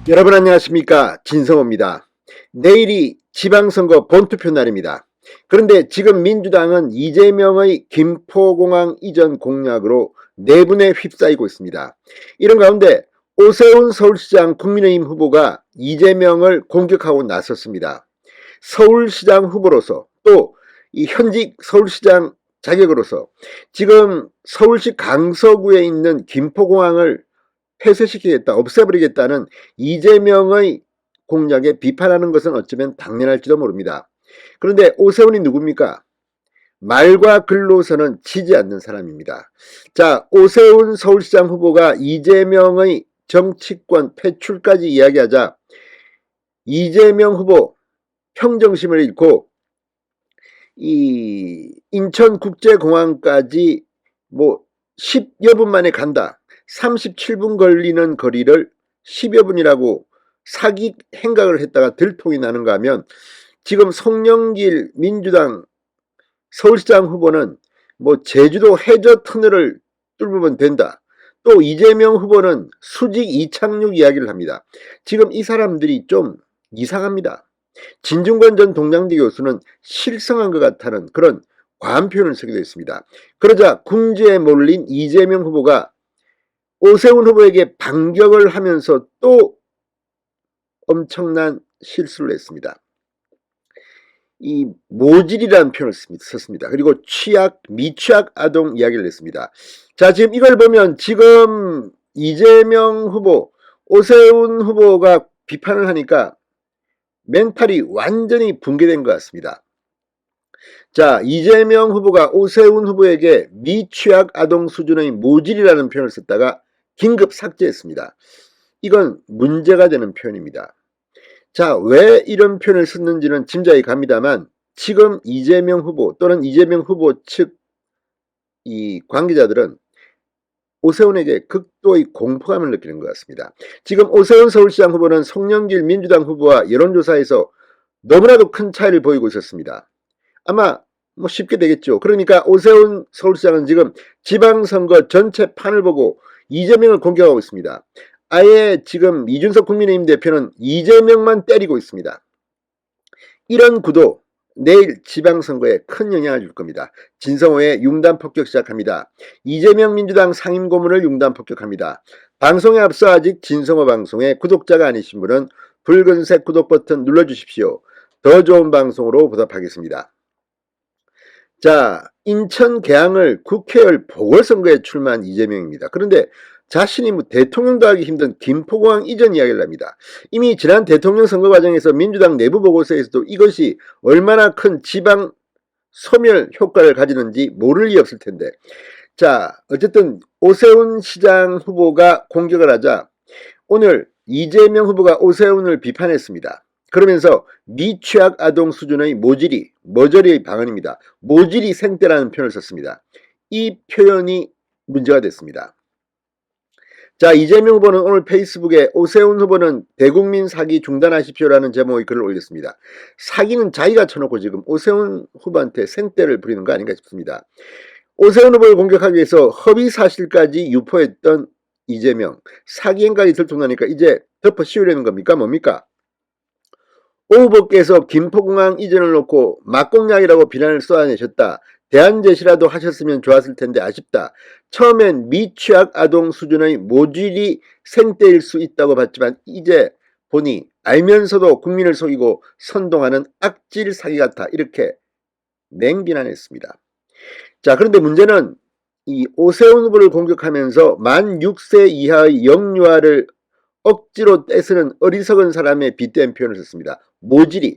여러분 안녕하십니까, 진성호입니다. 내일이 지방선거 본투표 날입니다. 그런데 지금 민주당은 이재명의 김포공항 이전 공약으로 내분에 휩싸이고 있습니다. 이런 가운데 오세훈 서울시장 국민의힘 후보가 이재명을 공격하고 나섰습니다. 서울시장 후보로서 또 이 현직 서울시장 자격으로서 지금 서울시 강서구에 있는 김포공항을 폐쇄시키겠다, 없애버리겠다는 이재명의 공약에 비판하는 것은 어쩌면 당연할지도 모릅니다. 그런데 오세훈이 누굽니까? 말과 글로서는 지지 않는 사람입니다. 자, 오세훈 서울시장 후보가 이재명의 정치권 퇴출까지 이야기하자 이재명 후보 평정심을 잃고 이 인천국제공항까지 10여 분 만에 간다, 37분 걸리는 거리를 10여 분이라고 사기 행각을 했다가 들통이 나는가 하면, 지금 송영길 민주당 서울시장 후보는 제주도 해저 터널을 뚫으면 된다, 또 이재명 후보는 수직 이착륙 이야기를 합니다. 지금 이 사람들이 좀 이상합니다. 진중권 전 동장대 교수는 실성한 것 같다는 그런 과한 표현을 쓰기도 했습니다. 그러자 궁지에 몰린 이재명 후보가 오세훈 후보에게 반격을 하면서 또 엄청난 실수를 했습니다. 이 모질이라는 표현을 썼습니다. 그리고 미취학 아동 이야기를 했습니다. 자, 지금 이걸 보면 지금 이재명 후보, 오세훈 후보가 비판을 하니까 멘탈이 완전히 붕괴된 것 같습니다. 자, 이재명 후보가 오세훈 후보에게 미취학 아동 수준의 모질이라는 표현을 썼다가 긴급 삭제했습니다. 이건 문제가 되는 표현입니다. 자, 왜 이런 표현을 썼는지는 짐작이 갑니다만, 지금 이재명 후보 또는 이재명 후보 측 이 관계자들은 오세훈에게 극도의 공포감을 느끼는 것 같습니다. 지금 오세훈 서울시장 후보는 송영길 민주당 후보와 여론조사에서 너무나도 큰 차이를 보이고 있었습니다. 아마 쉽게 되겠죠. 그러니까 오세훈 서울시장은 지금 지방선거 전체 판을 보고 이재명을 공격하고 있습니다. 아예 지금 이준석 국민의힘 대표는 이재명만 때리고 있습니다. 이런 구도 내일 지방선거에 큰 영향을 줄 겁니다. 진성호의 융단 폭격 시작합니다. 이재명 민주당 상임고문을 융단 폭격합니다. 방송에 앞서 아직 진성호 방송의 구독자가 아니신 분은 붉은색 구독 버튼 눌러주십시오. 더 좋은 방송으로 보답하겠습니다. 자, 인천 계양을 국회의원 보궐선거에 출마한 이재명입니다. 그런데 자신이 대통령도 하기 힘든 김포공항 이전 이야기를 합니다. 이미 지난 대통령 선거 과정에서 민주당 내부 보고서에서도 이것이 얼마나 큰 지방 소멸 효과를 가지는지 모를 리 없을 텐데, 자, 어쨌든 오세훈 시장 후보가 공격을 하자 오늘 이재명 후보가 오세훈을 비판했습니다. 그러면서 미취학 아동 수준의 모조리의 방언입니다. 모질이 생떼라는 표현을 썼습니다. 이 표현이 문제가 됐습니다. 자, 이재명 후보는 오늘 페이스북에 오세훈 후보는 대국민 사기 중단하십시오라는 제목의 글을 올렸습니다. 사기는 자기가 쳐놓고 지금 오세훈 후보한테 생떼를 부리는 거 아닌가 싶습니다. 오세훈 후보를 공격하기 위해서 허위 사실까지 유포했던 이재명, 사기 행각이 들통나니까 이제 덮어 씌우려는 겁니까? 뭡니까? 오 후보께서 김포공항 이전을 놓고 막공약이라고 비난을 쏟아내셨다. 대안 제시라도 하셨으면 좋았을 텐데 아쉽다. 처음엔 미취학 아동 수준의 모질이 생떼일 수 있다고 봤지만 이제 보니 알면서도 국민을 속이고 선동하는 악질 사기 같아. 이렇게 맹비난했습니다. 자, 그런데 문제는 이 오세훈 후보를 공격하면서 만 6세 이하의 영유아를 억지로 떼쓰는 어리석은 사람의 빗대는 표현을 썼습니다. 모질이.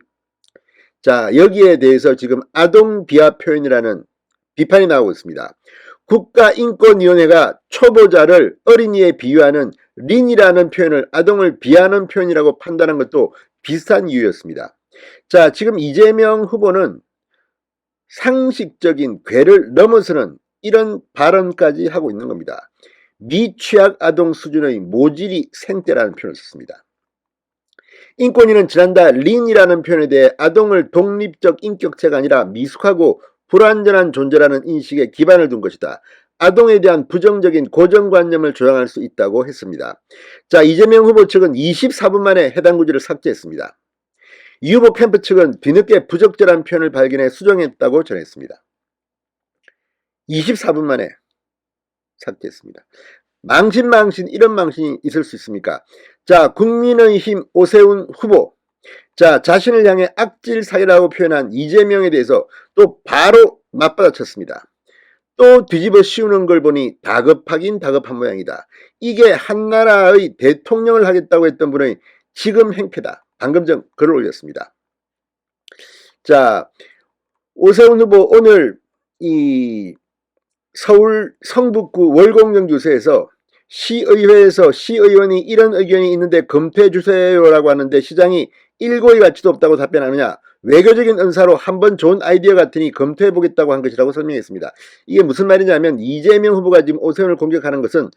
자, 여기에 대해서 지금 아동 비하 표현이라는 비판이 나오고 있습니다. 국가인권위원회가 초보자를 어린이에 비유하는 린이라는 표현을 아동을 비하하는 표현이라고 판단한 것도 비슷한 이유였습니다. 자, 지금 이재명 후보는 상식적인 궤를 넘어서는 이런 발언까지 하고 있는 겁니다. 미취학 아동 수준의 모질이 생떼라는 표현을 썼습니다. 인권위는 지난달 린이라는 표현에 대해 아동을 독립적 인격체가 아니라 미숙하고 불완전한 존재라는 인식에 기반을 둔 것이다. 아동에 대한 부정적인 고정관념을 조장할 수 있다고 했습니다. 자, 이재명 후보 측은 24분 만에 해당 구절을 삭제했습니다. 이 후보 캠프 측은 뒤늦게 부적절한 표현을 발견해 수정했다고 전했습니다. 24분 만에 삭제했습니다. 망신 이런 망신이 있을 수 있습니까? 자, 국민의힘 오세훈 후보, 자, 자신을 향해 악질 사기라고 표현한 이재명에 대해서 또 바로 맞받아쳤습니다. 또 뒤집어 씌우는 걸 보니 다급하긴 다급한 모양이다. 이게 한나라의 대통령을 하겠다고 했던 분의 지금 행패다. 방금 전 글을 올렸습니다. 자, 오세훈 후보 오늘 이 서울 성북구 월곡영주소에서 시의회에서 시의원이 이런 의견이 있는데 검토해 주세요라고 하는데 시장이 일고의 가치도 없다고 답변하느냐, 외교적인 은사로 한번 좋은 아이디어 같으니 검토해 보겠다고 한 것이라고 설명했습니다. 이게 무슨 말이냐면 이재명 후보가 지금 오세훈을 공격하는 것은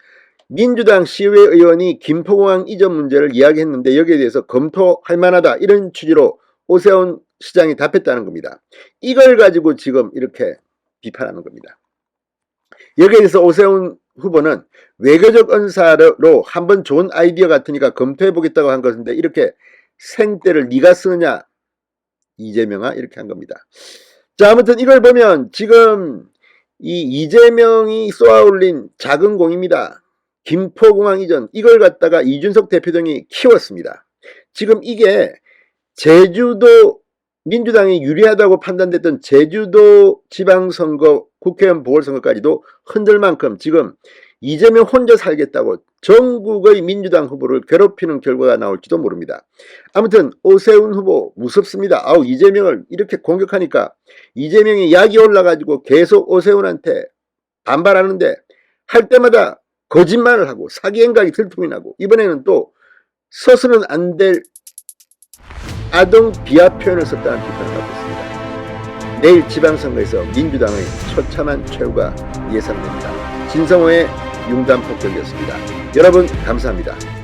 민주당 시의회 의원이 김포공항 이전 문제를 이야기했는데 여기에 대해서 검토할 만하다 이런 취지로 오세훈 시장이 답했다는 겁니다. 이걸 가지고 지금 이렇게 비판하는 겁니다. 여기에 대해서 오세훈 후보는 외교적 은사로 한번 좋은 아이디어 같으니까 검토해 보겠다고 한 것인데 이렇게 생떼를 네가 쓰느냐 이재명아 이렇게 한 겁니다. 자, 아무튼 이걸 보면 지금 이 이재명이 쏘아올린 작은 공입니다. 김포공항 이전, 이걸 갖다가 이준석 대표 등이 키웠습니다. 지금 이게 제주도 민주당이 유리하다고 판단됐던 제주도 지방선거 국회의원 보궐선거까지도 흔들 만큼 지금 이재명 혼자 살겠다고 전국의 민주당 후보를 괴롭히는 결과가 나올지도 모릅니다. 아무튼 오세훈 후보 무섭습니다. 아우, 이재명을 이렇게 공격하니까 이재명이 약이 올라가지고 계속 오세훈한테 반발하는데 할 때마다 거짓말을 하고 사기 행각이 들통이 나고 이번에는 또 서서는 안 될 아동 비하 표현을 썼다는 비판을 받고 있습니다. 내일 지방선거에서 민주당의 처참한 최후가 예상됩니다. 진성호의 융단 폭격이었습니다. 여러분 감사합니다.